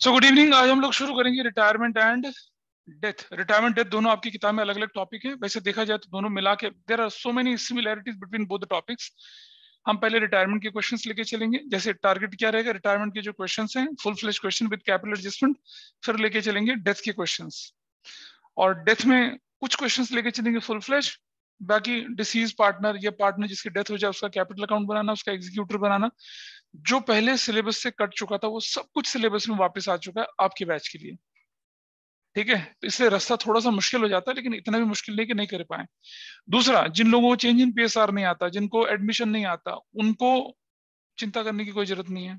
So good evening. आज हम लोग शुरू करेंगे retirement and death. Retirement death दोनों आपकी किताब में अलग अलग टॉपिक है। वैसे देखा जाए तो दोनों मिला के there are so many similarities between both the topics. हम पहले रिटायरमेंट के क्वेश्चंस लेके चलेंगे। जैसे टारगेट क्या रहेगा, रिटायरमेंट के जो क्वेश्चंस हैं full flesh question with capital adjustment. फिर लेके चलेंगे डेथ के क्वेश्चंस, और डेथ में कुछ क्वेश्चंस लेके चलेंगे फुल फ्लेश। बाकी डिसीज पार्टनर या पार्टनर जिसकी डेथ हो जाए उसका कैपिटल अकाउंट बनाना, उसका एग्जीक्यूटर बनाना, जो पहले सिलेबस से कट चुका था वो सब कुछ सिलेबस में वापस आ चुका है आपके बैच के लिए। ठीक है, तो इसलिए रास्ता थोड़ा सा मुश्किल हो जाता है, लेकिन इतना भी मुश्किल नहीं कि नहीं कर पाए। दूसरा, जिन लोगों को चेंज इन पीएसआर नहीं आता, जिनको एडमिशन नहीं आता, उनको चिंता करने की कोई जरूरत नहीं है।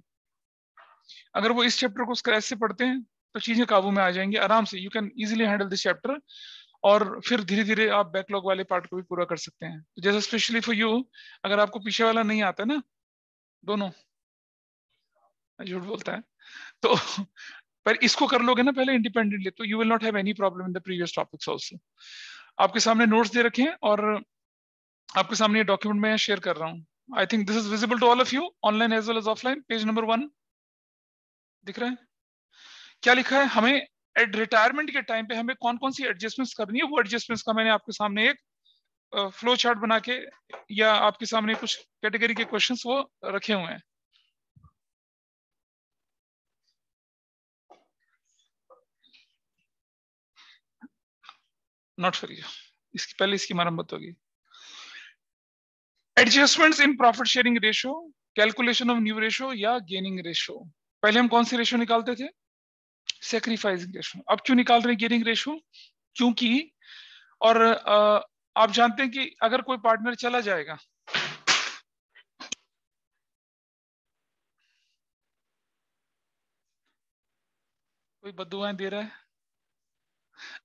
अगर वो इस चैप्टर को स्क्रैच से पढ़ते हैं तो चीजें काबू में आ जाएंगी आराम से। You can easily handle this chapter, और फिर धीरे धीरे आप बैकलॉग वाले पार्ट को भी पूरा कर सकते हैं। तो जैसे स्पेशली फॉर यू, अगर आपको पीछे वाला नहीं आता ना, दोनों झूठ बोलता है तो पर इसको कर लोगे ना पहले इंडिपेंडेंटली, तो you will not have any problem in the previous topics also. आपके सामने नोट्स दे रखे हैं और आपके सामने ये डॉक्यूमेंट मैं शेयर कर रहा हूँ। I think this is visible to all of you, online as well as offline. Page number 1 दिख रहा है? क्या लिखा है हमें एट रिटायरमेंट के टाइम पे हमें कौन कौन सी एडजस्टमेंट्स करनी है, वो एडजस्टमेंट्स का मैंने आपके सामने एक फ्लो चार्ट बना के, या आपके सामने कुछ कैटेगरी के क्वेश्चंस वो रखे हुए हैं। नॉट फॉर यू, इसकी पहले इसकी मरम्मत होगी। Adjustments in profit sharing ratio, calculation of new ratio या गेनिंग रेशियो। पहले हम कौन सी रेशियो निकालते थे? Sacrificing ratio. अब क्यों निकाल रहे हैं गेनिंग रेशियो? क्योंकि, और आप जानते हैं कि अगर कोई पार्टनर चला जाएगा, कोई बद्दुआएं दे रहा है,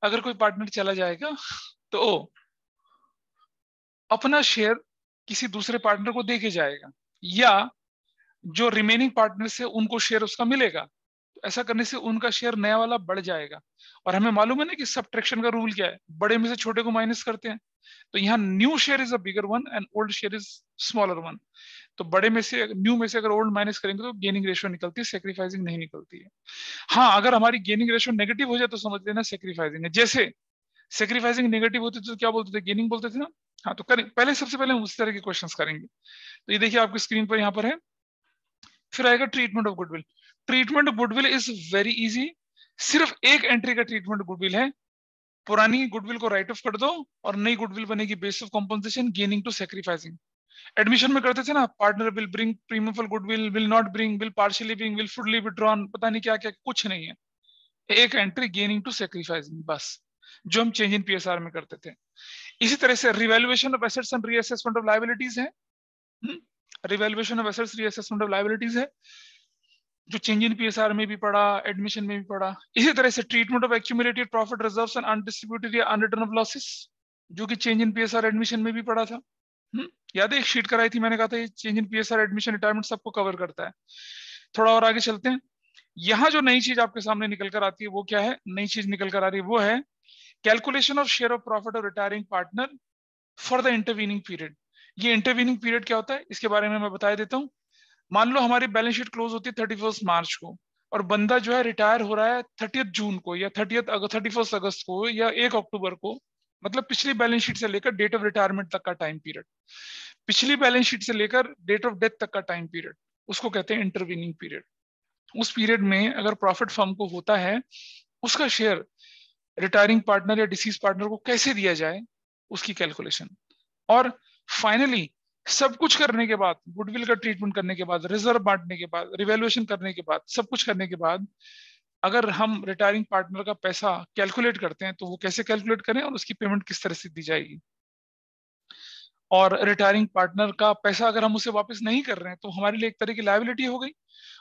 अगर कोई पार्टनर चला जाएगा तो अपना शेयर किसी दूसरे पार्टनर को दे के जाएगा, या जो रिमेनिंग पार्टनर से उनको शेयर उसका मिलेगा। तो ऐसा करने से उनका शेयर नया वाला बढ़ जाएगा। और हमें मालूम है ना कि सब्ट्रैक्शन का रूल क्या है, बड़े में से छोटे को माइनस करते हैं। तो यहाँ new share is a bigger one and old share is smaller one. तो बड़े में से, न्यू में से अगर ओल्ड माइनस करेंगे तो गेनिंग रेशियो निकलती है, सेक्रीफाइसिंग नहीं निकलती है। हाँ, अगर हमारी गेनिंग रेशियो नेगेटिव हो जाए तो समझ लेना सेक्रीफाइसिंग है। जैसे सेक्रीफाइसिंग नेगेटिव होती थी तो क्या बोलते थे? गेनिंग बोलते थे ना। हाँ, तो करें पहले, सबसे पहले हम उस तरह के क्वेश्चंस करेंगे। तो ये देखिए आपकी स्क्रीन पर यहाँ पर है। फिर आएगा treatment of goodwill. Treatment of goodwill is very easy. सिर्फ एक एंट्री का ट्रीटमेंट गुडविल है। पुरानी गुडविल को राइट ऑफ कर दो और नई गुडविल बनेगी base of compensation, gaining to sacrificing. Admission में करते थे ना, partner will bring premium for goodwill, will not bring, will partially bring, will fully withdrawn, पता नहीं क्या क्या, कुछ नहीं है। एक एंट्री गेनिंग टू सेक्रीफाइसिंग बस, जो हम चेंज इन पीएसआर में करते थे। इसी तरह से revaluation of assets and reassessment of liabilities है। Revaluation of assets, reassessment of liabilities है, जो चेंज इन पीएसआर में भी पढ़ा, एडमिशन में भी पढ़ा। इसी तरह से treatment of accumulated profit reserves and undistributed या अनरिटर्न ऑफ लॉसेस, जो कि चेंज इन पीएसआर एडमिशन में भी पढ़ा था। याद है एक शीट कराई थी मैंने, कहा था ये change in PSR admission retirement सबको कवर करता है। थोड़ा और आगे चलते हैं। यहाँ जो नई चीज आपके सामने निकल कर आती है वो क्या है? नई चीज निकल कर आ रही है वो है calculation of share of profit of retiring partner for the intervening period. ये इंटरवीनिंग पीरियड क्या होता है इसके बारे में मैं बता देता हूँ। मान लो हमारी बैलेंस शीट क्लोज होती है 31 मार्च को, और बंदा जो है रिटायर हो रहा है 30 जून को, या 31 अगस्त को, या 1 अक्टूबर को। मतलब पिछली बैलेंस शीट से लेकर डेट ऑफ रिटायरमेंट तक का टाइम पीरियड, पिछली बैलेंस शीट से लेकर डेट ऑफ डेथ तक का टाइम पीरियड, उसको कहते हैं इंटरवीनिंग पीरियड। उस पीरियड में अगर प्रॉफिट फर्म को होता है, उसका शेयर रिटायरिंग पार्टनर या डिसीज पार्टनर को कैसे दिया जाए, उसकी कैलकुलेशन। और फाइनली सब कुछ करने के बाद, गुडविल का ट्रीटमेंट करने के बाद, रिजर्व बांटने के बाद, रिवैल्यूएशन करने के बाद, सब कुछ करने के बाद, अगर हम रिटायरिंग पार्टनर का पैसा कैलकुलेट करते हैं तो वो कैसे कैलकुलेट करें और उसकी पेमेंट किस तरह से दी जाएगी। और रिटायरिंग पार्टनर का पैसा अगर हम उसे वापस नहीं कर रहे हैं तो हमारे लिए एक तरह की लायबिलिटी हो गई,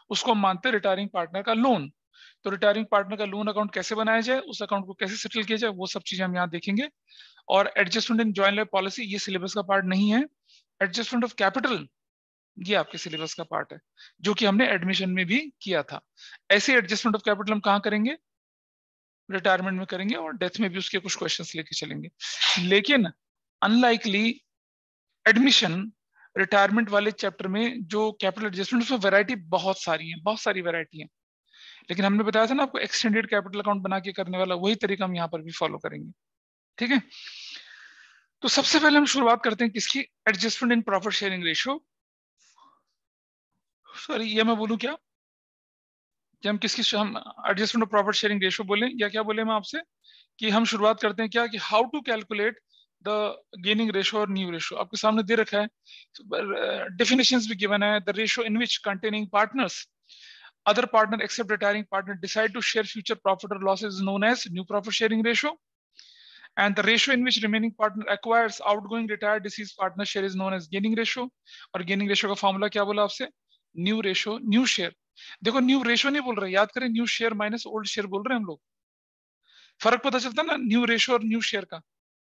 उसको हम मानते हैं रिटायरिंग पार्टनर का लोन। तो रिटायरिंग पार्टनर का लोन अकाउंट कैसे बनाया जाए, उस अकाउंट को कैसे सेटल किया जाए, वो सब चीजें हम यहाँ देखेंगे। और adjustment in joint life policy ये सिलेबस का पार्ट नहीं है। एडजस्टमेंट ऑफ कैपिटल ये आपके सिलेबस का पार्ट है, जो कि हमने एडमिशन में भी किया था। ऐसे एडजस्टमेंट ऑफ कैपिटल हम कहाँ करेंगे? रिटायरमेंट में करेंगे, और डेथ में भी उसके कुछ क्वेश्चंस लेके चलेंगे। लेकिन अनलाइकली एडमिशन, रिटायरमेंट वाले चैप्टर में जो कैपिटल एडजस्टमेंट, उसमें वैरायटी बहुत सारी है, बहुत सारी वैरायटी है। लेकिन हमने बताया था ना आपको एक्सटेंडेड कैपिटल अकाउंट बना के करने वाला, वही तरीका हम यहाँ पर भी फॉलो करेंगे। ठीक है, तो सबसे पहले हम शुरुआत करते हैं किसकी, adjustment in profit sharing ratio. Sorry, ये मैं बोलूं क्या कि हम किसकी, हम adjustment of profit sharing ratio बोले या क्या बोले मैं आपसे, कि हम शुरुआत करते हैं क्या, कि how to calculate the gaining ratio और न्यू रेशियो। आपके सामने दे रखा है, डेफिनेशंस भी गिवन है। The ratio in which continuing partners, other partner except retiring partner decide to share future profit or losses is known as new profit sharing ratio, and the ratio in which remaining partner acquires outgoing retired deceased partner share is known as gaining ratio। और gaining ratio का formula क्या बोला आपसे, new ratio new share. देखो new ratio नहीं बोल रहे, याद करें, new share minus old share बोल रहे हैं हम लोग। फर्क पता चलता है ना न्यू रेशियो और न्यू शेयर का।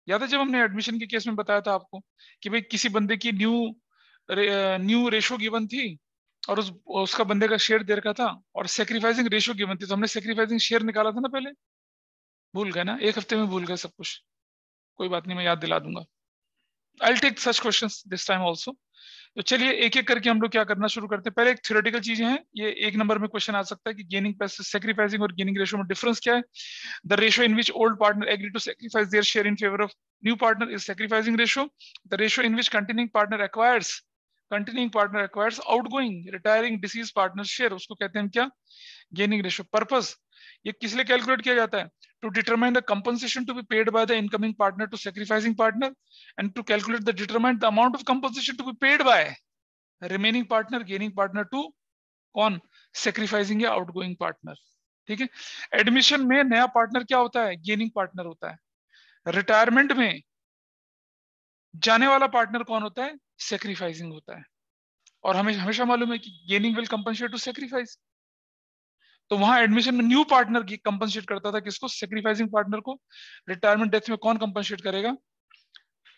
याद है जब हमने एडमिशन के केस में बताया था आपको कि भाई किसी बंदे की न्यू रेशियो गिवन थी और उसका बंदे का शेयर दे रखा था, और सेक्रीफाइसिंग रेशियो गिवन थी, तो हमने सेक्रीफाइसिंग शेयर निकाला था ना पहले। भूल गए ना, एक हफ्ते में भूल गए सब कुछ, कोई बात नहीं, मैं याद दिला दूंगा। I take such questions this time also. तो चलिए एक एक करके हम लोग क्या करना शुरू करते हैं। पहले एक थ्योरेटिकल चीजें हैं, ये एक नंबर में क्वेश्चन आ सकता है कि गेनिंग पैसे सेक्रीफाइसिंग और गेनिंग रेशियो में डिफरेंस क्या है। The ratio in which old partner agree to sacrifice their share in favour of new partner is sacrificing ratio. The ratio in which continuing partner acquires outgoing retiring deceased partner share, उसको कहते हैं क्या, gaining ratio. Purpose, ये किस लिए calculate किया जाता है, to determine the compensation to be paid by the incoming partner to sacrificing partner, and to calculate the determine the amount of compensation to be paid by remaining partner gaining partner to कौन, sacrificing या outgoing partner. ठीक है, admission में नया partner क्या होता है, gaining partner होता है। रिटायरमेंट में जाने वाला पार्टनर कौन होता है, सेक्रीफाइसिंग होता है। और हमें हमेशा मालूम है कि gaining will compensate to sacrifice. तो वहां एडमिशन में न्यू पार्टनर की कंपनसेट करता था किसको, सेक्रीफाइसिंग पार्टनर को। रिटायरमेंट डेथ में कौन कंपनसेट करेगा,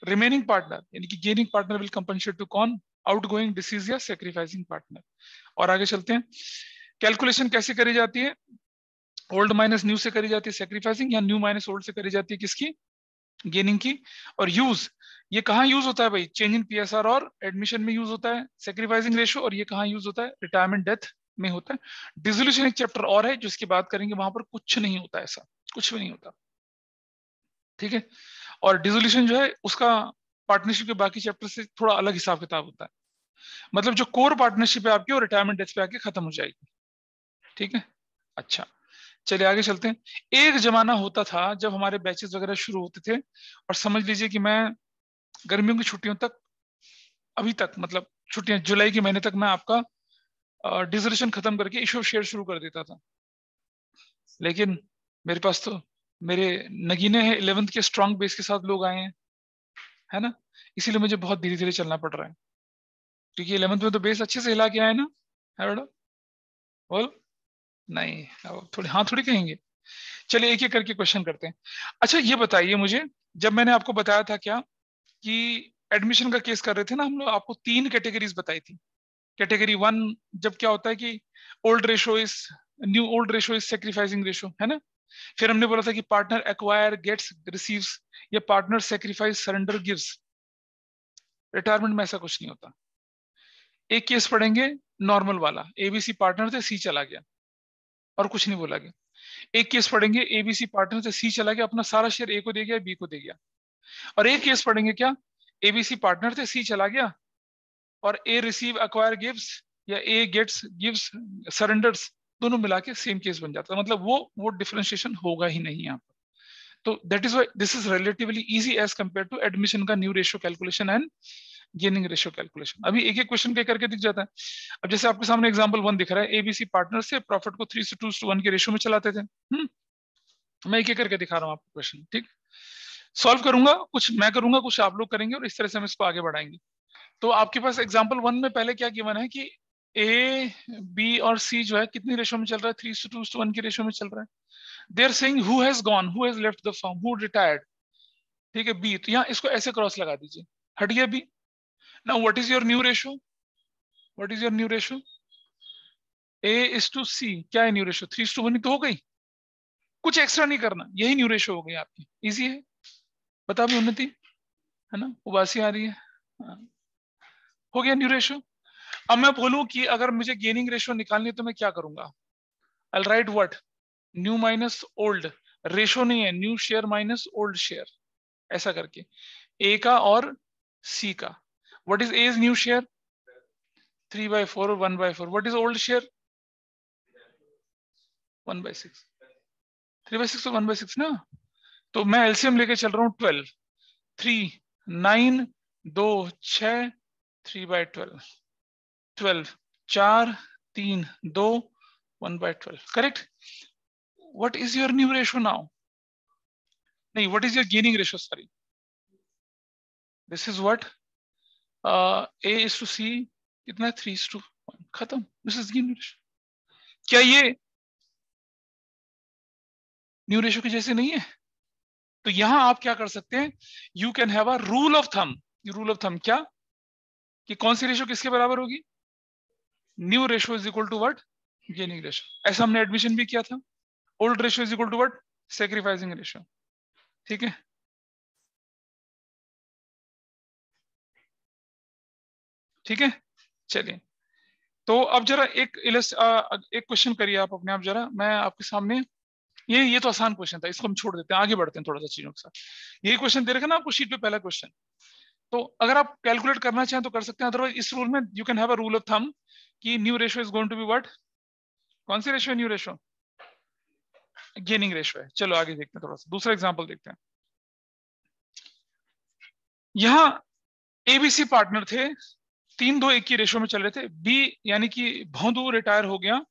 रिमेनिंग पार्टनर, यानी कि gaining partner will compensate to कौन, आउटगोइंग डिसीज या सेक्रीफाइसिंग पार्टनर। और आगे चलते हैं, कैलकुलेशन कैसे करी जाती है, ओल्ड माइनस न्यू से करी जाती है सेक्रीफाइसिंग, या न्यू माइनस ओल्ड से करी जाती है किसकी, गेनिंग की। और यूज, ये कहाँ यूज होता है भाई, चेंज इन पीएसआर और एडमिशन में यूज होता है सेक्रीफाइसिंग रेशियो, और ये कहाँ यूज होता है, रिटायरमेंट डेथ में होता है। डिसोल्यूशन एक चैप्टर और है जिसकी बात करेंगे, वहां पर कुछ नहीं होता, ऐसा कुछ भी नहीं होता। ठीक है, और डिसोल्यूशन जो है उसका पार्टनरशिप के बाकी चैप्टर से थोड़ा अलग हिसाब किताब होता है। मतलब जो कोर पार्टनरशिप है आपकी, वो रिटायरमेंट डेथ पे आके खत्म हो जाएगी। ठीक है, अच्छा चलिए आगे चलते हैं। एक जमाना होता था जब हमारे बैचेस वगैरह शुरू होते थे, और समझ लीजिए कि मैं गर्मियों की छुट्टियों तक, अभी तक मतलब छुट्टियां जुलाई के महीने तक मैं आपका डिसोल्यूशन खत्म करके इशू शेयर शुरू कर देता था। लेकिन मेरे पास तो मेरे नगीने हैं 11th के स्ट्रॉन्ग बेस के साथ लोग आए हैं, है ना, इसीलिए मुझे बहुत धीरे धीरे चलना पड़ रहा है, क्योंकि 11th में तो बेस अच्छे से हिला के आए ना, है बेटा, बोल नहीं, अब थोड़ी हाँ थोड़ी कहेंगे। चलिए एक एक करके क्वेश्चन करते हैं। अच्छा ये बताइए मुझे, जब मैंने आपको बताया था क्या कि एडमिशन का केस कर रहे थे ना हम लोग, आपको 3 कैटेगरीज बताई थी। कैटेगरी 1 जब क्या होता है कि old ratio is new, old ratio is sacrificing ratio, है ना। फिर हमने बोला था कि पार्टनर एक्वायर गेट्स रिसीव्स, या partner sacrifice surrender gives. Retirement में ऐसा कुछ नहीं होता। एक केस पढ़ेंगे नॉर्मल वाला, एबीसी पार्टनर थे, सी चला गया और कुछ नहीं बोला गया। एक केस पढ़ेंगे एबीसी पार्टनर से सी चला गया, अपना सारा शेयर ए को दे गया, बी को दे गया। और एक केस पढ़ेंगे क्या, एबीसी पार्टनर से सी चला गया और ए रिसीव एक्वायर गिव्स, या ए गेट्स गिव्स सरेंडर्स, दोनों मिला के सेम केस बन जाता है। मतलब वो डिफरेंशिएशन होगा ही नहीं यहाँ पर। तो that is why this is relatively easy as compare to admission का new ratio calculation and gaining ratio calculation. अभी एक एक क्वेश्चन के करके दिख जाता है। अब जैसे आपके सामने एग्जांपल 1 दिख रहा है, एबीसी पार्टनर से प्रॉफिट को 3:2:1 के रेशियो में चलाते थे। मैं एक एक करके दिखा रहा हूँ आपको क्वेश्चन, ठीक। सॉल्व करूंगा, कुछ मैं करूंगा, कुछ आप लोग करेंगे, और इस तरह से हम इसको आगे बढ़ाएंगे। तो आपके पास एग्जाम्पल 1 में पहले क्या गिवन है कि ए बी और सी जो है कितनी रेशो में चल रहा है, 3:1 की रेशो में चल रहा है। They are saying who has gone, who has left the firm, who retired. ठीक है, बी, तो यहाँ इसको ऐसे क्रॉस लगा दीजिए, हट गया B. Now what is your new ratio, what is your new ratio, A:C, क्या है न्यू रेशो, 3:1 तो हो गई, कुछ एक्स्ट्रा नहीं करना, यही न्यू रेशो हो गई आपकी, इजी है। बता भी उन्नति, है ना, उबासी आ रही है, हाँ। हो गया न्यू रेशो। अब मैं बोलूं कि अगर मुझे गेनिंग रेशो निकालनी है तो मैं क्या करूंगा। I write what, new minus old, ratio नहीं है, new share minus old share, ऐसा करके ए का और सी का. What is A is new share 3/4 और 1/4. What is old share 1/6. 3/6 और 1/6 ना. तो मैं एलसीएम लेके चल रहा हूँ 12, 3 9 2 6 3/12, 12 4 3 2 1/12. Correct. What is your new ratio now? नहीं, what is your gaining ratio? Sorry, this is what A is to C कितना 3:1 खत्म. This is gaining ratio. क्या ये न्यू रेशियो के जैसे नहीं है? तो यहां आप क्या कर सकते हैं, you can have a rule of thumb. Rule of thumb क्या, कि कौन सी रेशियो किसके बराबर होगी, new ratio is equal to what, gaining ratio. ऐसा हमने एडमिशन भी किया था. Old ratio is equal to what, sacrificing ratio. ठीक है. ठीक है, चलिए. तो अब जरा एक क्वेश्चन करिए आप अपने आप जरा, मैं आपके सामने. ये तो आसान क्वेश्चन था, इसको हम छोड़ देते हैं, आगे बढ़ते हैं थोड़ा सा चीजों के साथ. ये क्वेश्चन दे रखा ना आपको शीट पे, पहला क्वेश्चन. तो अगर आप कैलकुलेट करना चाहें तो कर सकते हैं, अदरवाइज इस रूल में you can have a rule of thumb कि new ratio is going to be what, कौन सी रेशियो है न्यू रेशियो, गेनिंग रेशियो है. चलो आगे देखते हैं, थोड़ा सा दूसरा एग्जांपल देखते हैं. यहां एबीसी पार्टनर थे, 3-2-1 की रेशियो में चल रहे थे. बी यानी कि भौंदू रिटायर हो गया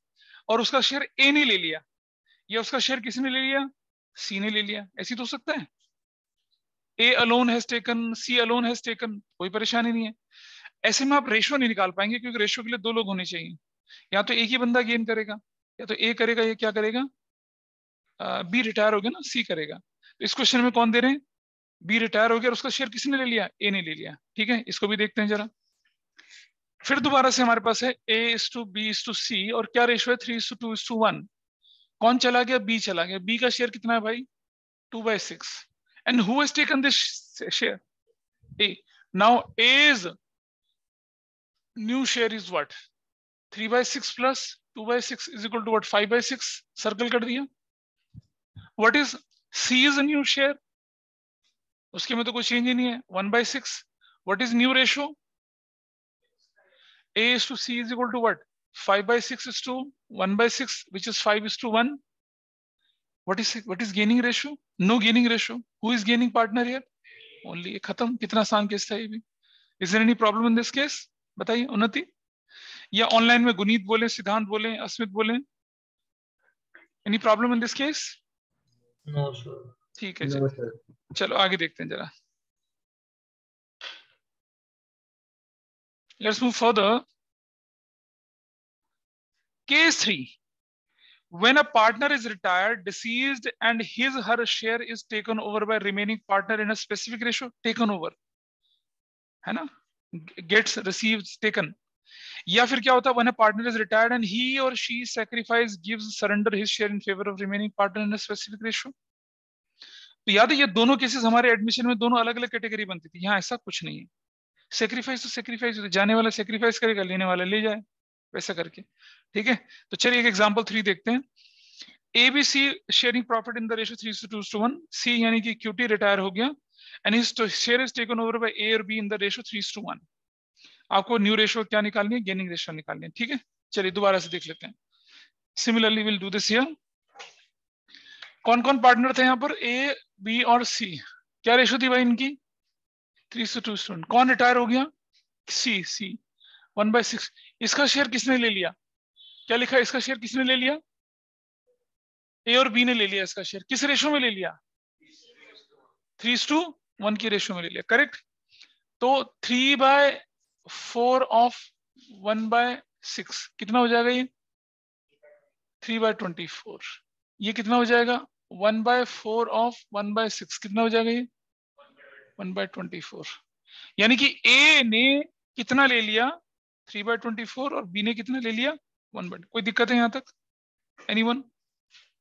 और उसका शेयर ए ने ले लिया, या उसका शेयर किसने ले लिया, सी ने ले लिया. ऐसी तो हो सकता है, A alone has taken, C alone has taken, कोई परेशानी नहीं है. ऐसे में आप रेशियो नहीं निकाल पाएंगे, क्योंकि रेशियो के लिए 2 लोग होने चाहिए. या तो एक ही बंदा गेन करेगा, या तो ए करेगा, या क्या करेगा, बी रिटायर हो गया ना, सी करेगा. तो इस क्वेश्चन में कौन दे रहे हैं, बी रिटायर हो गया और उसका शेयर किसने ले लिया, ए ने ले लिया. ठीक है, इसको भी देखते हैं जरा. फिर दोबारा से हमारे पास है A:B:C और क्या रेशियो है 3:2:1. कौन चला गया, बी चला गया. बी का शेयर कितना है भाई, 2/6. And who has taken this share, A. Now A's new share is what, 3/6 plus 2/6 is equal to what, 5/6. Circle कर दिया. What is C is new share, उसके में तो कोई चेंज ही नहीं है, 1/6. What is new ratio, A is to C is equal to what? 5/6 is to 1/6, which is 5:1. What is gaining ratio? No gaining ratio. Who is gaining partner here? Only. खत्म. कितना आसान केस था ये भी. Is there any problem in this case? बताइए उन्नति, या online में गुनीत बोले, सिद्धांत बोले, अस्मित बोले. Any problem in this case? No sir. ठीक है. No sir. चलो आगे देखते हैं जरा. Let's move further. Case 3. When a partner is retired, deceased, and her share is taken over by remaining partner in a specific ratio, taken over, है ना, gets, receives, taken. या फिर क्या होता है, when a partner is retired and he or she sacrifice, gives, surrender his share in favor of remaining partner in a specific ratio. तो याद है ये दोनों केसेस हमारे एडमिशन में दोनों अलग अलग कैटेगरी बनती थी. यहाँ ऐसा कुछ नहीं है. सेक्रीफाइस तो सेक्रीफाइस, जाने वाला सेक्रीफाइस करेगा, लेने वाला ले जाए, वैसा करके. ठीक है, तो चलिए एक एग्जांपल 3 देखते हैं. ABC sharing profit in the ratio 3:2:1. C यानी कि क्यूटी रिटायर हो गया and his share is taken over by A और बी इन द रेशियो 3:1. आपको न्यू रेशियो क्या निकालनी है, गेनिंग रेशियो निकालनी है. ठीक है, चलिए दोबारा से देख लेते हैं. Similarly will do this here. कौन कौन पार्टनर थे यहाँ पर, ए बी और सी. क्या रेशियो थी भाई इनकी, 3:2:1. कौन रिटायर हो गया, सी 1/6. इसका शेयर किसने ले लिया, क्या लिखा है, इसका शेयर किसने ले लिया, ए और बी ने ले लिया. इसका शेयर किस रेशियो में ले लिया, 3:1 की रेशियो में ले लिया. करेक्ट. तो 3/4 ऑफ 1/6 कितना हो जाएगा, ये 3/24. ये कितना हो जाएगा, 1/4 ऑफ 1/6 कितना हो जाएगा, ये 1/24. यानी कि ए ने कितना ले लिया, 3/24, और बी ने कितना ले लिया, 1/. कोई दिक्कत है यहां तक, एनीवन,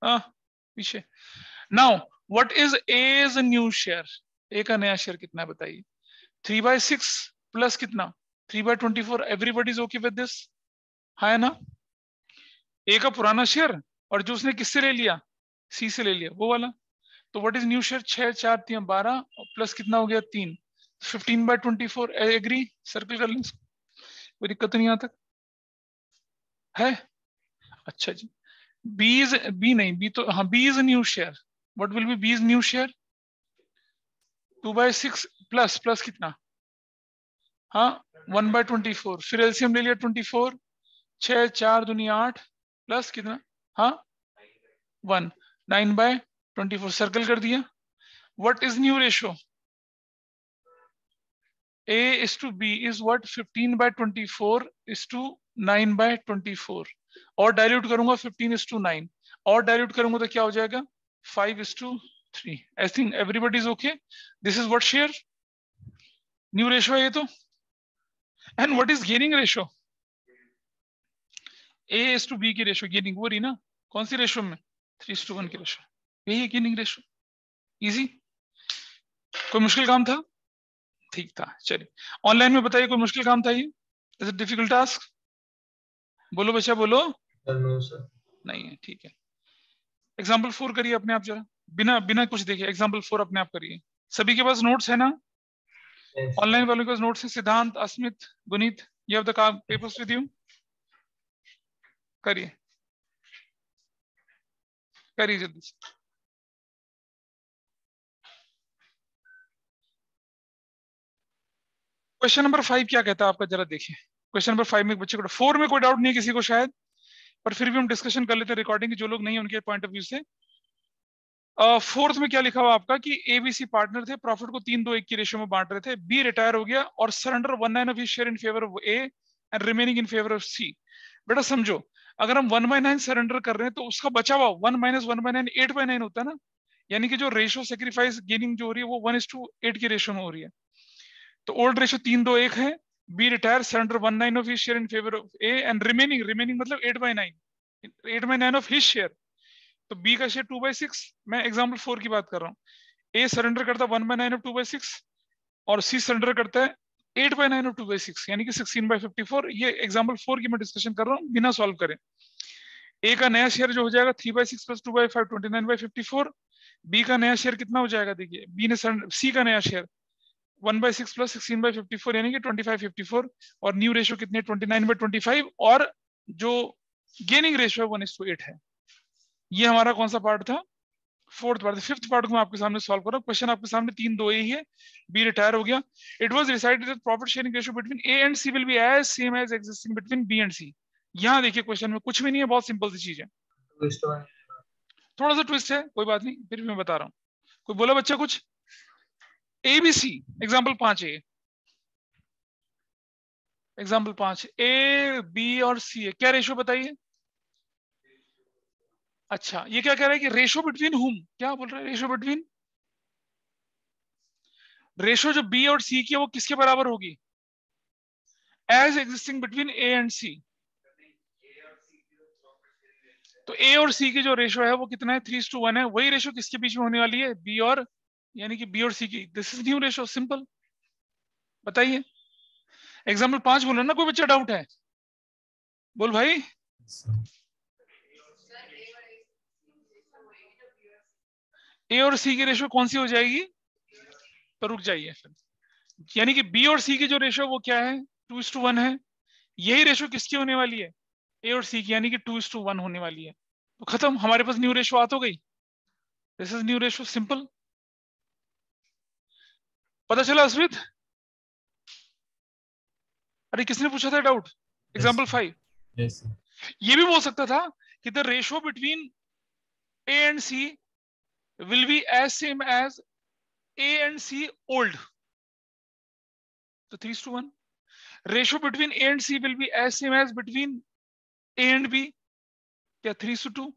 पीछे. Now what is as new share, A का नया शेयर कितना है बताइए, 3/6 प्लस कितना, 3/24. Everybody is okay with this, है ना. ए का पुराना शेयर और जो उसने किससे ले लिया, सी से ले लिया, वो वाला। तो what is new share, 6 4 3 12 plus कितना हो गया 3, 15/24। एग्री, सर्कल कर लें इसको, कोई दिक्कत नहीं यहाँ तक है। अच्छा जी, बी इज, बी नहीं, बी तो हाँ, B is new share. What will be B is new share, 2/6 plus plus कितना, हाँ 1/24। फिर एलसीएम ले लिया 24, 6 4 दूनी 8 प्लस कितना, हाँ 1, 9/24 सर्कल कर दिया। What is new ratio, A is to B is what, 15/24 is to 9/24। और डायल्यूट करूंगा 15 is to 9, और डायल्यूट करूंगा तो क्या हो जाएगा 5 is to 3। I think everybody is okay. This is what share, new ratio है ये तो। And what is gaining ratio, A is to B की रेशो गेनिंग वो रही ना, कौन सी रेशो में, 3:1 की रेशो, यही है गेनिंग रेशो। इजी, कोई मुश्किल काम था, ठीक था। चलिए ऑनलाइन में बताइए, कोई मुश्किल काम था ये, इज इट डिफिकल्ट टास्क, बोलो बच्चा बोलो। No sir. नहीं है, ठीक है। एग्जाम्पल 4 करिए अपने आप जरा, बिना बिना कुछ देखे एग्जाम्पल 4 अपने आप करिए। सभी के पास नोट्स है ना, ऑनलाइन वालों के पास नोट्स है, सिद्धांत, अस्मित, गुनीत, ये अब तक पेपर्स विद यू, करिए करिए जल्दी से। क्वेश्चन नंबर 5 क्या कहता है आपका, जरा देखिए। क्वेश्चन नंबर 5 में बच्चे को, 4 में कोई डाउट नहीं है किसी को शायद, पर फिर भी हम डिस्कशन कर लेते हैं रिकॉर्डिंग की, जो लोग नहीं है उनके पॉइंट ऑफ व्यू से। फोर्थ में क्या लिखा हुआ आपका कि एबीसी पार्टनर थे, प्रॉफिट को 3-2-1 की रेशियो में बांट रहे थे, बी रिटायर हो गया और surrender 1/9 of his share in favour of A and remaining in favour of C. बेटा समझो, अगर हम 1/9 सरेंडर कर रहे हैं तो उसका बचा हुआ 1 - 1/9 8/9 होता है ना, यानी कि जो रेशियो सेक्रीफाइस गेनिंग जो हो रही है वो 1:8 की रेशियो में हो रही है। तो ओल्ड रेशियो 3-2-1 है, B retire surrender 1/9 of his share in favour of A and remaining, remaining मतलब 8/9 ऑफ हिज शेयर। तो बी का शेयर 2/6, मैं एग्जाम्पल 4 की बात कर रहा हूँ। ए सरेंडर करता है 1/9 ऑफ 2/6 और सी सरेंडर करता है 8/9 ऑफ 2/6, यानी कि 16/54। ये एग्जाम्पल 4 की मैं डिस्कशन कर रहा हूँ, बिना सॉल्व करें। ए का नया शेयर जो हो जाएगा 3/6 + 2/5 29/54। बी का नया शेयर कितना हो जाएगा, देखिए बी ने सी का नया शेयर 1/6 + 16/54 यानी कि 25/54, और न्यू रेशियो कितने 29/25, और जो गेनिंग रेशियो 1:8 है। ये हमारा कौन सा पार्ट था, फोर्थ पार्ट। फिफ्थ पार्ट को मैं आपके सामने सॉल्व कर रहा हूँ। क्वेश्चन आपके सामने 3-2 ही है, बी रिटायर हो गया। It was decided that profit sharing ratio between A and C will be as same as existing between B and C. यहाँ देखिए क्वेश्चन में कुछ भी नहीं है, बहुत सिंपल सी चीज है, थोड़ा सा ट्विस्ट है, कोई बात नहीं, फिर भी मैं बता रहा हूँ। कोई बोला बच्चा कुछ, ए बी सी, एग्जाम्पल 5 है, एग्जाम्पल 5 ए बी और सी है, क्या रेशियो बताइए। अच्छा ये क्या कह रहा है कि रेशियो बिटवीन हुम, क्या बोल रहा है, रेशियो बिटवीन, रेशियो जो बी और सी की है वो किसके बराबर होगी, as existing between A and C. तो ए और सी की जो रेशियो है वो कितना है 3:1 है, वही रेशियो किसके बीच में होने वाली है, बी और, यानी कि बी और सी की। This is new ratio, simple. बताइए एग्जाम्पल 5 बोलो ना, कोई बच्चा डाउट है, बोल भाई। ए और सी की रेशियो कौन सी हो जाएगी, तो रुक जाइए फिर, यानी कि बी और सी की जो रेशियो वो क्या है 2:1 है, यही रेशियो किसकी होने वाली है, ए और सी की, यानी कि 2:1 होने वाली है। तो खत्म, हमारे पास न्यू रेशियो आ तो गई, this is new ratio, simple. पता चला अस्मित, अरे किसने पूछा था डाउट, एग्जाम्पल 5। ये भी बोल सकता था कि the ratio between A and C will be as same as A and C old, तो 3:1। Ratio between A and C will be as same as between A and B, क्या 3:2,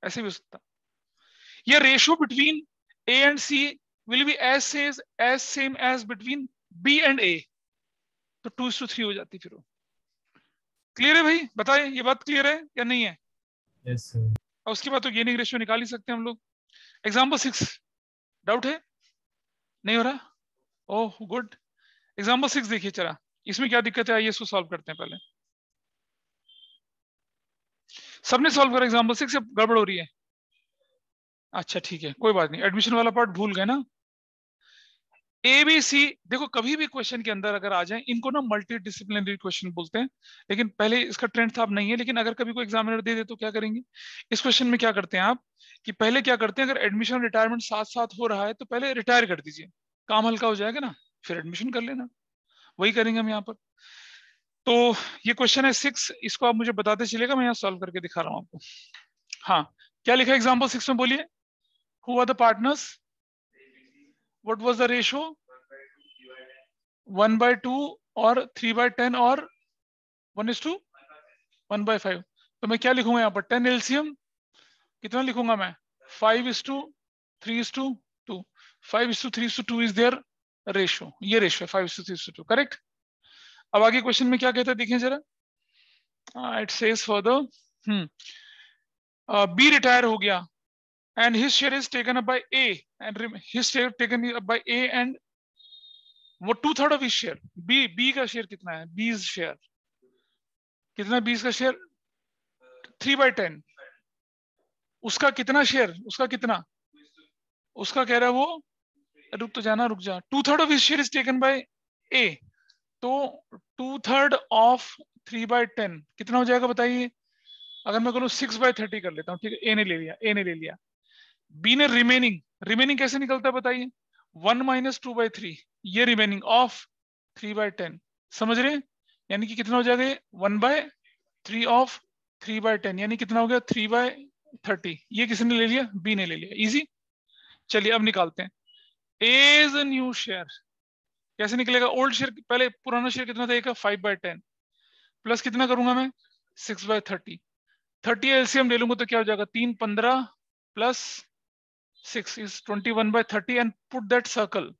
ऐसे भी हो सकता। या ratio between A and C will be as same as between B and A, तो 2:3 हो जाती फिर वो। क्लियर है भाई, बताएं ये बात क्लियर है या नहीं है। Yes sir. और उसके बाद तो गेनिंग रेशियो निकाल ही सकते हैं हम लोग। एग्जाम्पल 6 डाउट है, नहीं हो रहा, ओह गुड। एग्जाम्पल 6 देखिए जरा, इसमें क्या दिक्कत है, आइए इसको सॉल्व करते हैं पहले। सबने सॉल्व करा एग्जाम्पल 6 से गड़बड़ हो रही है? अच्छा ठीक है, कोई बात नहीं, एडमिशन वाला पार्ट भूल गए ना। ए बी सी, देखो कभी भी क्वेश्चन के अंदर अगर आ जाए, इनको ना मल्टी डिसिप्लिनरी क्वेश्चन बोलते हैं, लेकिन पहले इसका ट्रेंड था, अब नहीं है। लेकिन अगर कभी कोई एग्जामिनर दे दे तो क्या करेंगे? इस क्वेश्चन में क्या करते हैं आप, कि पहले क्या करते हैं, अगर एडमिशन रिटायरमेंट साथ साथ हो रहा है तो पहले रिटायर कर दीजिए, काम हल्का हो जाएगा ना, फिर एडमिशन कर लेना। वही करेंगे हम यहाँ पर। तो ये क्वेश्चन है 6, इसको आप मुझे बताते चलेगा, मैं यहाँ सॉल्व करके दिखा रहा हूँ आपको। हाँ, क्या लिखा है एग्जाम्पल 6 में, बोलिए। Who are the partners, what was the ratio, 1/2 और 3/10 और 1:1/5। तो मैं क्या लिखूंगा यहाँ पर, 10 एलसीएम कितना लिखूंगा मैं, 5:3:2, 5:3:2 इज देयर रेशियो, ये रेशियो 5:3:2, करेक्ट। अब आगे क्वेश्चन में क्या कहता है देखें जरा। It says for the B retire हो गया and his share is taken up by A and his share taken up by A and वो 2/3 of his share, B का शेयर कितना है, B's शेयर कितना, B's का शेयर 3/10, उसका कितना शेयर, उसका कितना, उसका कह रहा है वो, रुक तो जाना, रुक जा, 2/3 of his share is taken by A, तो 2/3 of 3/10 कितना हो जाएगा बताइए। अगर मैं कहूँ 6/30 कर लेता हूँ, ठीक है, ए ने ले लिया, बी ने रिमेनिंग कैसे निकलता है बताइए, 1 - 2/3, ये रिमेनिंग ऑफ 3/10, समझ रहे हैं? यानी कि कितना हो जाएगा ये, 1/3 ऑफ 3/10, यानी कितना हो गया 3/30। ये किसने ले लिया, बी ने ले लिया, इजी। चलिए अब निकालते हैं, एज न्यू शेयर कैसे निकलेगा, ओल्ड शेयर, पहले पुराना शेयर कितना था, 5/10 प्लस कितना करूंगा मैं, 6/30, 30 एलसीएम ले लूंगा तो क्या हो जाएगा, 3/15 plus 6 is 21/30 and put that circle.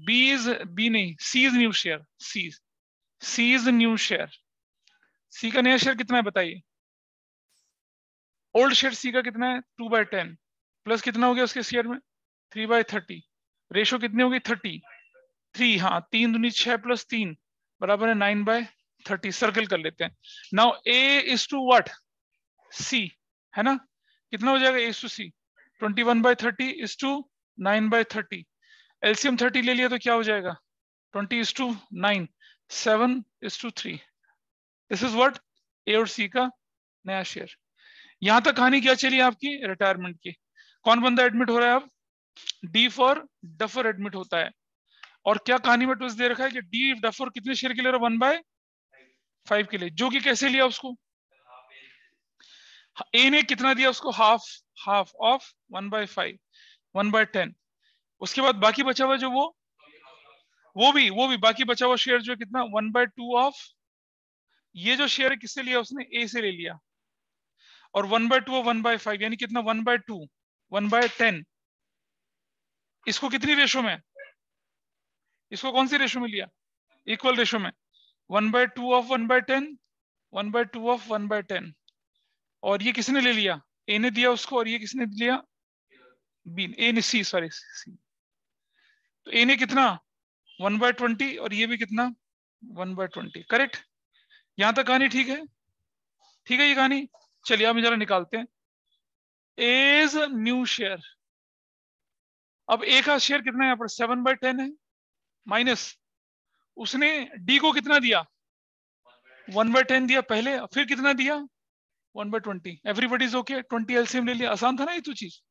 B नहीं, C is new share. C is new share. C का नया शेयर कितना है बताइए, ओल्ड शेयर C का कितना है 2/10 प्लस कितना हो गया उसके शेयर में 3/30, रेशो कितनी होगी 33, हाँ 3 दूनी 6 प्लस 3 बराबर है 9/30, सर्कल कर लेते हैं। Now A is to what, C, है ना, कितना हो जाएगा A is to C, 21/30 is to 9/30, LCM 30 ले लिया तो क्या हो जाएगा 20:9, 7:3। दिस इज व्हाट, ए और सी का नया शेयर। यहां तक कहानी क्या चली आपकी, रिटायरमेंट की। कौन बंदा एडमिट हो रहा है अब, डी फॉर डफर एडमिट होता है। और क्या कहानी में ट्विस्ट दे रखा है कि डी डफर कितने शेयर के लिए, 1/5 के लिए, जो कि कैसे लिया उसको, ए ने कितना दिया उसको, हाफ ऑफ 1/5, 1/10। उसके बाद बाकी बचा हुआ जो वो भी बाकी बचा हुआ शेयर जो है कितना, 1/2 ऑफ, ये जो शेयर है किससे लिया उसने, ए से ले लिया, और 1/2 ऑफ 1/5 यानी कितना, 1/2, 1/10। इसको कितनी रेशो में, इसको कौन सी रेशो में लिया, इक्वल रेशो में, 1/2 ऑफ 1/10, 1/2 ऑफ 1/10। और ये किसने ले लिया, ए ने दिया उसको, और ये किसने लिया, बी, ए ने, सी सॉरी सी। तो ए ने कितना 1/20 और ये भी कितना 1/20, करेक्ट। यहां तक कहानी ठीक है, ठीक है ये कहानी। चलिए अब जरा निकालते हैं, एज न्यू शेयर। अब ए का शेयर कितना है यहाँ पर 7/10 है, माइनस उसने डी को कितना दिया 1/10 दिया पहले, फिर कितना दिया 1/20, एवरीबडी इज ओके, 20 एलसीएम ले लिया, आसान था ना ये तो चीज,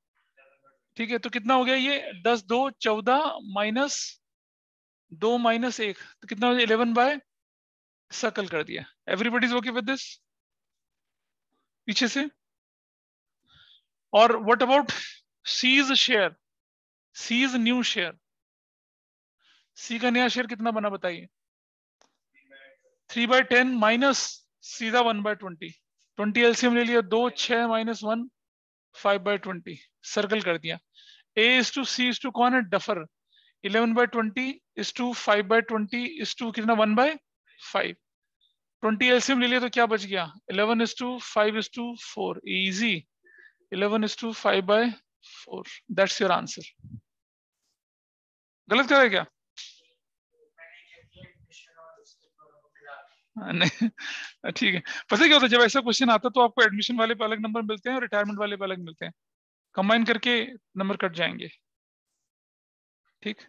ठीक है। तो कितना हो गया ये 10 2 14 माइनस 2 माइनस 1, तो कितना हो गया 11 बाय, सर्कल कर दिया, everybody is okay with this पीछे से। और what about C's share, C's new share, C का नया शेयर कितना बना बताइए, 3/10 माइनस सीधा 1/20, 20 एलसीएम ले लिया, 2 6 माइनस 1 5/20, सर्कल कर दिया। A is to C is to कौन है, duffer, 11/20 is to 5/20 is to कितना 1/5, 20 एलसीएम ले लिया तो क्या बच गया 11:5:4, इजी, 11:5/4, दैट्स योर आंसर। गलत कर रहे क्या, नहीं, ठीक है। पता है क्या होता है, जब ऐसा क्वेश्चन आता है तो आपको एडमिशन वाले पे अलग नंबर मिलते हैं और रिटायरमेंट वाले पे अलग मिलते हैं, कंबाइन करके नंबर कट जाएंगे। ठीक।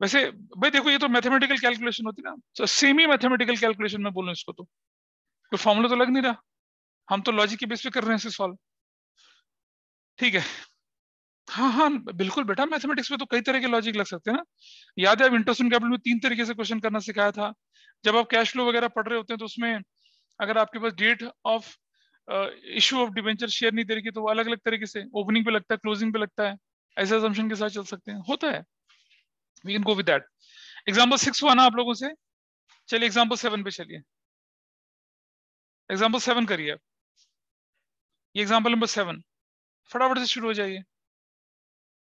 वैसे भाई देखो, ये तो मैथमेटिकल कैलकुलेशन होती है ना, तो सेमी मैथमेटिकल कैलकुलेशन में बोलूं इसको तो कोई फॉर्मूला तो लग नहीं रहा, हम तो लॉजिक के बेस पे कर रहे हैं इसे सॉल्व। ठीक है। हाँ हाँ बिल्कुल बेटा, मैथमेटिक्स में तो कई तरह के लॉजिक लग सकते हैं ना। याद है, अब इंटरेस्ट ऑन कैपिटल में 3 तरीके से क्वेश्चन करना सिखाया था। जब आप कैश फ्लो वगैरह पढ़ रहे होते हैं तो उसमें अगर आपके पास date of issue of debenture share नहीं दे रही तो वो अलग अलग तरीके से ओपनिंग पे लगता है, क्लोजिंग पे लगता है, ऐसे असम्पशन के साथ चल सकते हैं, होता है। We can go with that. Example 6 हुआ ना आप लोगों से, चलिए एग्जाम्पल 7 पे चलिए। एग्जाम्पल 7 करिए। ये एग्जाम्पल नंबर 7, फटाफट से शुरू हो जाइए।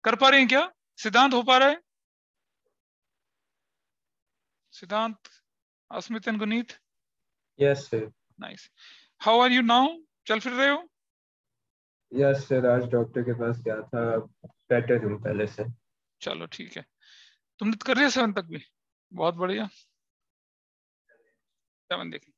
कर पा रहे हैं क्या? सिद्धांत हो पा रहा है? Siddhant, Asmit and Guneet? Yes sir. Nice. How are you now? चल फिर रहे हो? यस सर, आज डॉक्टर के पास गया था, बेटर हूँ पहले से। चलो ठीक है। तुमने तो कर लिया 7 तक भी, बहुत बढ़िया। 7 देखिए।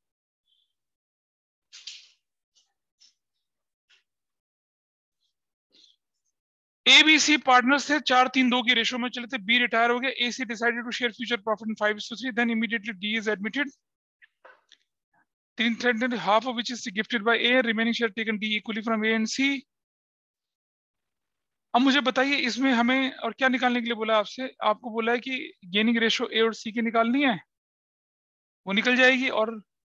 ए बी सी पार्टनर्स थे, 4-3-2 की रेशो में चले थे। बी रिटायर हो गया। A C decided to share future profit in 5:3, then immediately D is admitted. 3 half of which is gifted by A, remaining share taken D equally from A and C। अब मुझे बताइए इसमें हमें और क्या निकालने के लिए बोला आपसे? आपको बोला है कि गेनिंग रेशो ए और सी की निकालनी है, वो निकल जाएगी और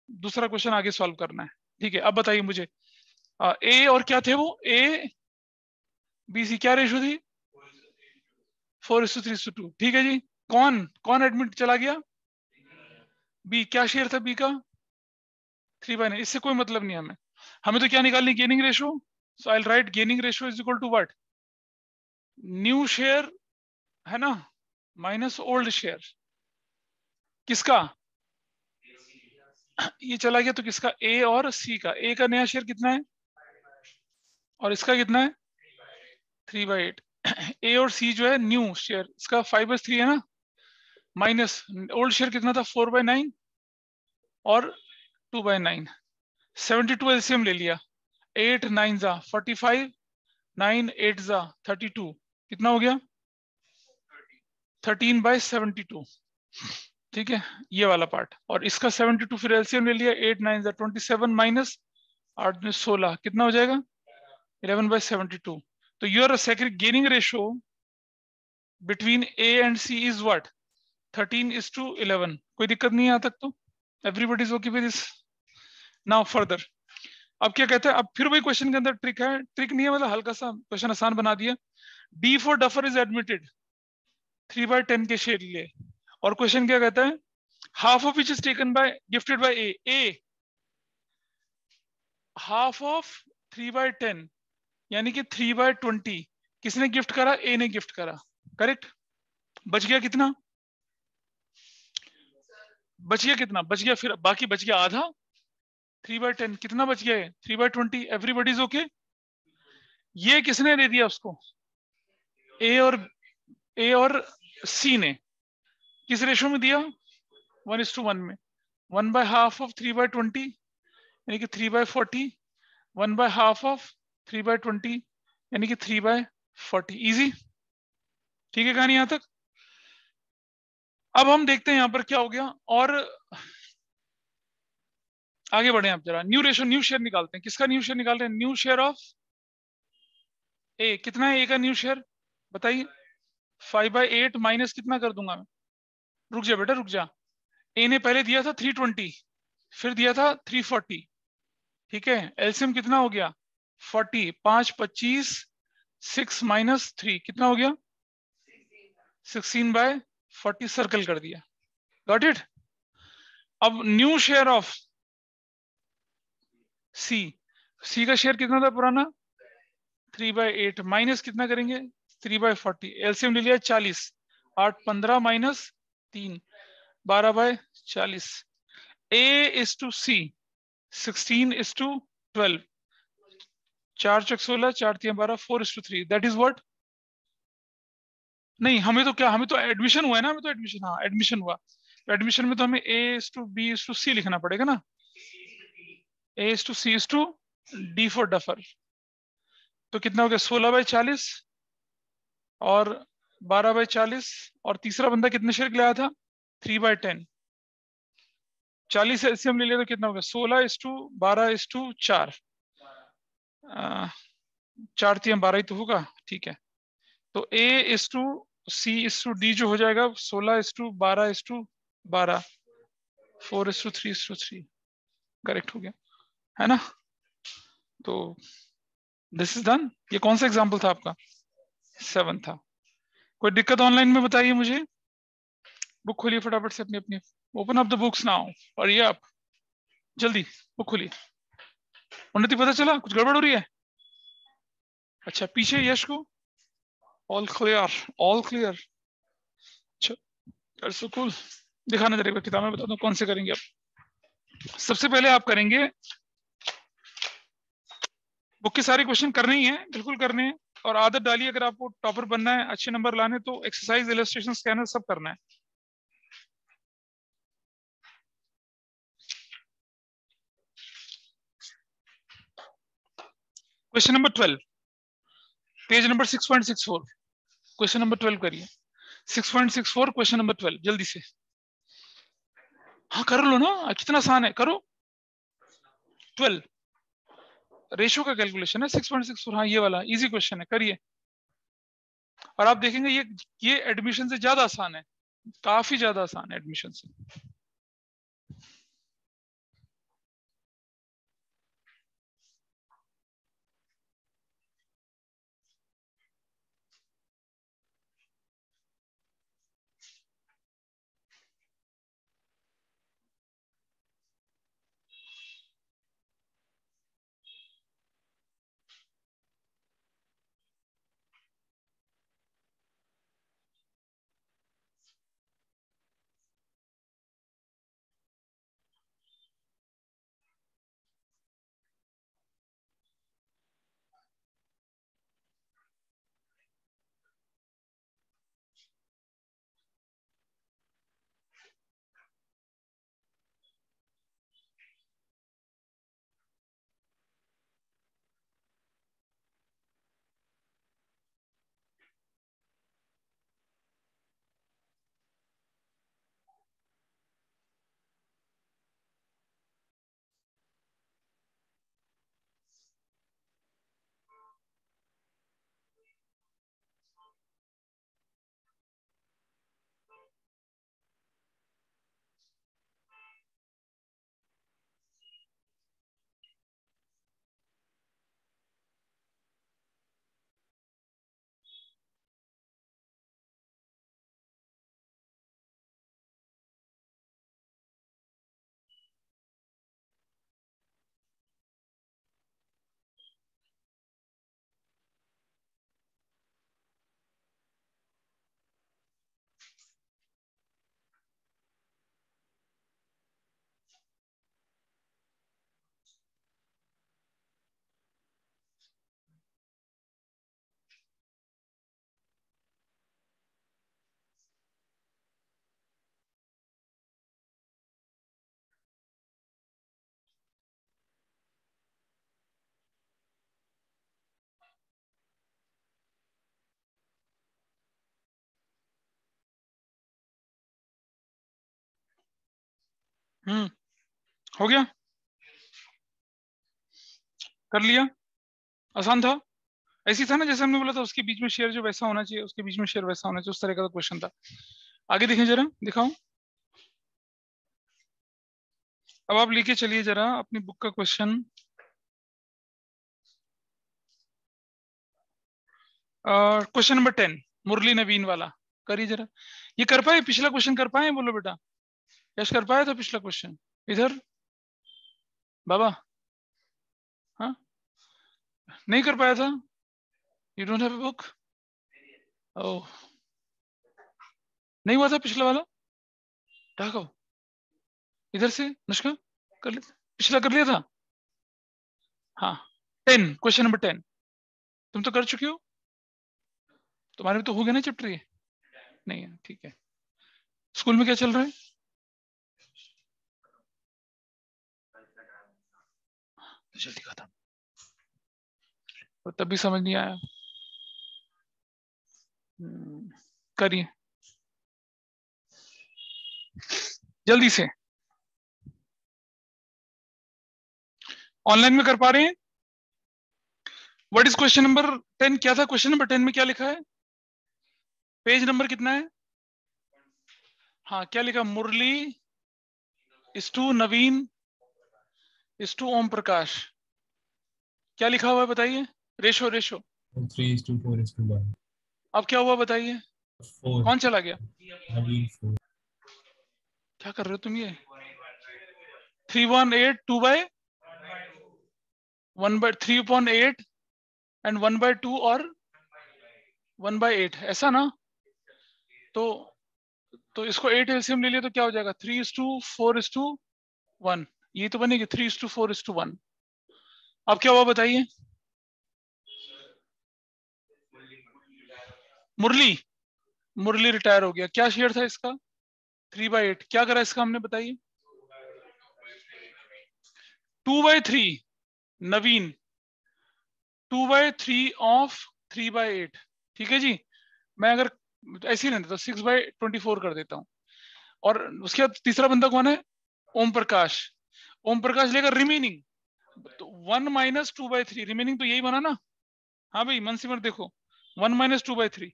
दूसरा क्वेश्चन आगे सॉल्व करना है। ठीक है, अब बताइए मुझे ए और क्या थे वो, ए बी सी क्या रेशो थी? 4:3:2। ठीक है जी। कौन कौन एडमिट चला गया? बी। क्या शेयर था बी का? 3/9। इससे कोई मतलब नहीं हमें, हमें तो क्या निकालनी, gaining ratio. So I write gaining ratio is equal to what? New share है ना, माइनस ओल्ड शेयर। किसका? ये चला गया तो किसका? ए और सी का। ए का नया शेयर कितना है और इसका कितना है? 3/8। ए और सी जो है न्यू शेयर, इसका 5/3 है ना, माइनस ओल्ड शेयर कितना था? 4/9 और 2/9। 72 एलसीएम ले लिया। 8 9 जा 45, 9 8 जा 32, कितना हो गया? 13/72। ठीक है, ये वाला पार्ट। और इसका 72 फिर एलसीएम ले लिया। 8 9 जा 27 माइनस 8 में 16, कितना हो जाएगा? 11/72। तो your secret gaining ratio between A and C is what? 13:11। कोई दिक्कत नहीं है यहाँ तक तो? Everybody is okay with this? Now further. अब क्या कहते हैं, अब फिर वही क्वेश्चन के अंदर ट्रिक है, ट्रिक नहीं है मतलब हल्का सा क्वेश्चन आसान बना दिया। D for duffer is admitted 3/10 के शेयर लिए, और क्वेश्चन क्या कहता है? Half of which is taken by gifted bye A. A half of 3/10 यानी कि 3/20 किसने गिफ्ट करा? ए ने गिफ्ट करा। करेक्ट। बच गया कितना? बच गया कितना? बच गया फिर बाकी बच गया आधा। 3/10 कितना बच गया है? 3/20। Everybody is okay. ये किसने दे दिया उसको? ए और सी ने। किस रेशो में दिया? 1:1 में। 1/2 ऑफ 3/20 यानी कि 3/40। 1/2 ऑफ 3/20 यानी कि 3/40। इजी। ठीक है कहानी यहां तक? अब हम देखते हैं यहां पर क्या हो गया और आगे बढ़े। आप जरा न्यू रेशो, न्यू शेयर निकालते हैं। किसका न्यू शेयर निकाल रहे हैं? न्यू शेयर ऑफ ए। कितना है ए का न्यू शेयर बताइए? 5/8 माइनस कितना कर दूंगा मैं? रुक जा बेटा रुक जा। ए ने पहले दिया था 320, फिर दिया था 340। ठीक है, एलसीएम कितना हो गया? 40। 5 25, 6 माइनस 3 कितना हो गया? 16/40 सर्कल कर दिया। Got it? अब न्यू शेयर ऑफ सी। सी का शेयर कितना था पुराना? 3/8 माइनस कितना करेंगे? 3/40। एलसीएम ले लिया 40। 8 15 minus 3 12/40। A is to C 16:12। 4 चक 16, 4 3 12, 4:3। That is what? नहीं हमें तो क्या, हमें तो एडमिशन हुआ है ना, हमें तो एडमिशन, हाँ एडमिशन हुआ। एडमिशन में तो हमें A:B:C लिखना पड़ेगा ना, A:C:D फॉर डफर। तो कितना हो गया 16/40 और 12/40, और तीसरा बंदा कितने शेयर के लिए आया था 3/10। 40 एलसीएम ले लिया तो कितना हो गया 16:12:4। 4 3 12 ही तो होगा, ठीक है। तो A:C:D जो हो जाएगा 16:12:12, 4:3:3, करेक्ट हो गया, है ना। तो दिस इज डन। ये कौन सा एग्जाम्पल था आपका 7 था। कोई दिक्कत ऑनलाइन में बताइए मुझे। बुक खोलिए फटाफट से अपनी अपनी, open up the books now. और ये आप जल्दी बुक खोलिए। उन्नति पता चला कुछ गड़बड़ हो रही है? अच्छा पीछे यश को ऑल क्लियर, ऑल क्लियर। अच्छा दैट्स सो कूल। दिखाना जरा किताब में, बता दो कौन से करेंगे आप। सबसे पहले आप करेंगे, बुक के सारे क्वेश्चन करने ही है, बिल्कुल करने हैं। और आदत डालिए, अगर आपको टॉपर बनना है, अच्छे नंबर लाने, तो एक्सरसाइज, इलस्ट्रेशन, स्कैनर सब करना है। Question number 12, page number 6.64। Question number 12 करिए, 6.64 क्वेश्चन नंबर 12, जल्दी से। हाँ कर लो ना, कितना आसान है, करो। 12 रेशो का कैलकुलेशन है 6.64। हाँ ये वाला इजी क्वेश्चन है, करिए। और आप देखेंगे ये एडमिशन से ज्यादा आसान है, काफी ज्यादा आसान है एडमिशन से। हो गया, कर लिया, आसान था। ऐसी था ना जैसे हमने बोला था, उसके बीच में शेयर जो वैसा होना चाहिए, उसके बीच में शेयर वैसा होना चाहिए, उस तरह का क्वेश्चन था। आगे देखें जरा, दिखाओ। अब आप लेके चलिए जरा अपनी बुक का क्वेश्चन, क्वेश्चन नंबर 10, मुरली नवीन वाला। करिए जरा। ये कर पाए पिछला क्वेश्चन, कर पाए बोलो बेटा। यश कर पाया था पिछला क्वेश्चन इधर बाबा? हाँ नहीं कर पाया था। You don't have a book? Oh, नहीं हुआ था पिछला वाला। राघव इधर से, अनुष्का कर ले, पिछला कर लिया था। हाँ 10, क्वेश्चन नंबर 10 तुम तो कर चुके हो, तुम्हारे में तो हो गया ना चैप्टर ये? नहीं है, ठीक है। स्कूल में क्या चल रहा है? तो लिखा था तो तब भी समझ नहीं आया। करिए जल्दी से, ऑनलाइन में कर पा रहे हैं? What is question number 10? क्या था क्वेश्चन नंबर 10 में? क्या लिखा है? पेज नंबर कितना है? हाँ, क्या लिखा? मुरली इस टू नवीन इस टू ओम प्रकाश। क्या लिखा हुआ है बताइए? Ratio ratio 3:4:1। अब क्या हुआ बताइए? 4। कौन चला गया? नवीन 4। क्या कर रहे हो तुम? ये 3/8 2/1/3/8 एंड 1/2 और 1/8, ऐसा ना? तो इसको 8 एलसीएम ले लिया तो क्या हो जाएगा? 3:4:1। ये तो बनेगी 3:4:1। अब क्या हुआ बताइए? मुरली रिटायर हो गया। क्या शेयर था इसका? 3/8। क्या करा इसका हमने बताइए? 2/3 नवीन, 2/3 ऑफ 3/8। ठीक है जी। मैं अगर ऐसे ही नहीं देता 6/24 कर देता हूं। और उसके बाद तीसरा बंदा कौन है? ओम प्रकाश। ओम प्रकाश लेगा रिमेनिंग, तो 1 - 2/3 रिमेनिंग, तो यही बना ना? हाँ भाई मन सिमर देखो, 1 - 2/3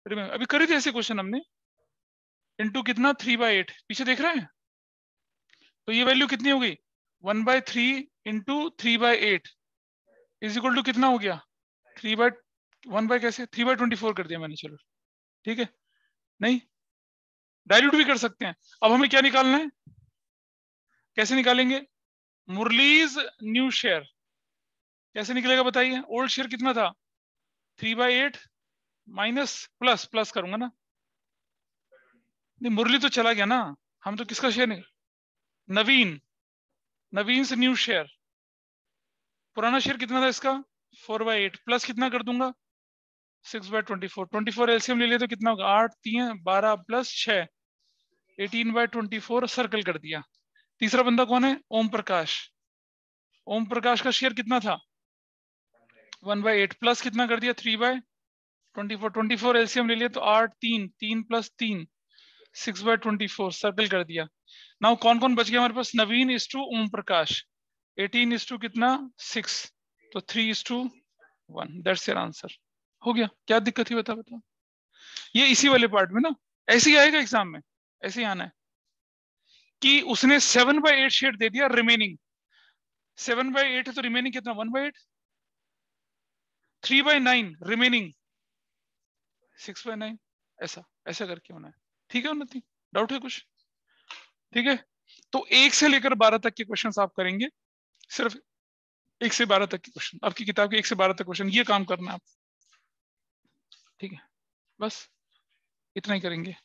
रिमेनिंग। अभी करी थी ऐसे क्वेश्चन हमने, इंटू कितना? 3/8। पीछे देख रहे हैं? तो ये वैल्यू कितनी हो गई? 1/3 इंटू 3/8 इज इक्वल टू कितना हो गया? 3/1 बाय कैसे? 3/24 कर दिया मैंने। चलो ठीक है, नहीं डायल्यूट भी कर सकते हैं। अब हमें क्या निकालना है? कैसे निकालेंगे? मुरलीज न्यू शेयर कैसे निकलेगा बताइए? ओल्ड शेयर कितना था? 3/8 माइनस प्लस प्लस करूंगा ना? नहीं, मुरली तो चला गया ना। हम तो किसका शेयर नहीं? नवीन से न्यू शेयर। पुराना शेयर कितना था इसका? 4/8 प्लस कितना कर दूंगा? 6/24। 24 एलसीएम ले लिया तो कितना होगा? 8 3 12 प्लस 6 18/24 सर्कल कर दिया। तीसरा बंदा कौन है? ओम प्रकाश। ओम प्रकाश का शेयर कितना था? 1/8 प्लस कितना कर दिया? 3/24। 24 एलसीएम ले लिया तो 8 3 3 प्लस 3 6/24 सर्कल कर दिया। नाउ कौन कौन बच गया हमारे पास? Naveen is to Om Prakash. 18 is to कितना? 6। तो 3:1। That's your answer. हो गया। क्या दिक्कत थी बता बता? ये इसी वाले पार्ट में ना, ऐसे ही आएगा एग्जाम में, ऐसे ही आना है कि उसने 7/8 शेयर दे दिया, रिमेनिंग 7/8 है तो रिमेनिंग कितना? 1/8। 3/9 रिमेनिंग 6/9। ऐसा ऐसा करके होना है। ठीक है उन्नति? डाउट है कुछ? ठीक है, तो 1 से लेकर 12 तक के क्वेश्चन आप करेंगे। सिर्फ 1 से 12 तक के क्वेश्चन आपकी किताब के 1 से 12 तक क्वेश्चन, ये काम करना है आप। ठीक है, बस इतना ही करेंगे।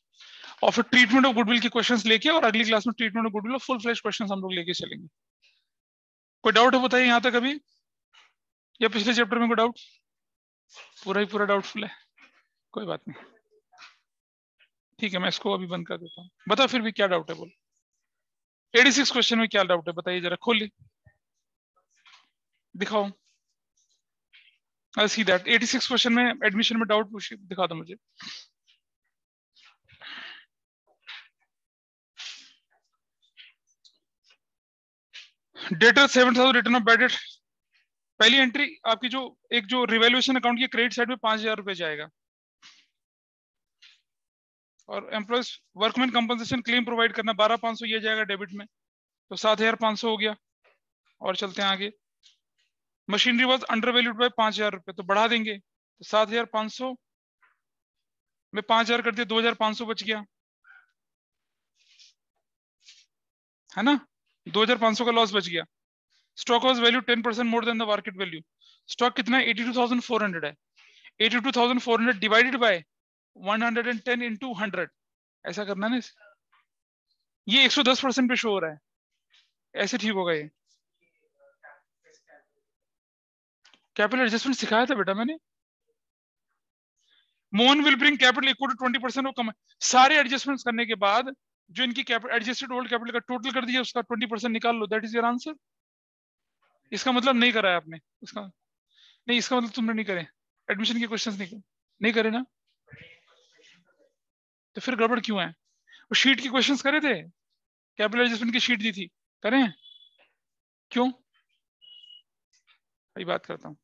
और फिर ट्रीटमेंट ऑफ गुडविल के क्वेश्चंस लेके, और अगली क्लास में treatment of goodwill full flash questions हम लोग लेके चलेंगे। कोई डाउट है बताइए यहां तक अभी, या पिछले चैप्टर में कोई डाउट? पूरा ही पूरा डाउटफुल है? कोई बात नहीं, ठीक है, मैं इसको अभी बंद कर देता हूँ। बता फिर भी क्या डाउट है, बोल। 86 क्वेश्चन में क्या डाउट है बताइए जरा, खोलिए दिखाओ। आई सी दैट 86 क्वेश्चन में एडमिशन में डाउट पूछिए, दिखा दो मुझे। Debtor 7,000 return of bad debt. पहली एंट्री आपकी जो एक जो रिवैल्यूएशन अकाउंट की क्रेडिट साइड में 5,000 रुपए जाएगा। और employees workman compensation claim provide करना 12,500 ये जाएगा डेबिट में, तो 7,500 हो गया। और चलते हैं आगे। Machinery was under valued bye 5,000 रुपए, तो बढ़ा देंगे, तो 7,500 में 5,000 कर दिया, 2,500 बच गया, है ना? 2,500 का लॉस बच गया। Stock was value 10% more than the market value. Stock कितना है? 82,400 है। 82,400 डिवाइडेड बाय 110 इंटू 100, ऐसा करना ना। ये 110% पे शो हो रहा है, ऐसे ठीक होगा ये। कैपिटल एडजस्टमेंट सिखाया था बेटा मैंने। Mohan will bring capital equal to 20% of कम। सारे एडजस्टमेंट्स करने के बाद जो इनकी एडजस्टेड होल्ड कैपिटल का टोटल कर दिया, उसका 20% निकाल लो, दैट इज योर आंसर। इसका मतलब नहीं करा है आपने, इसका नहीं, इसका मतलब तुमने नहीं करे, एडमिशन के क्वेश्चंस नहीं करे ना, तो फिर गड़बड़ क्यों है? वो शीट के क्वेश्चंस करे थे, कैपिटल एडजस्टमेंट की शीट दी थी, करें क्यों? वही बात करता हूँ।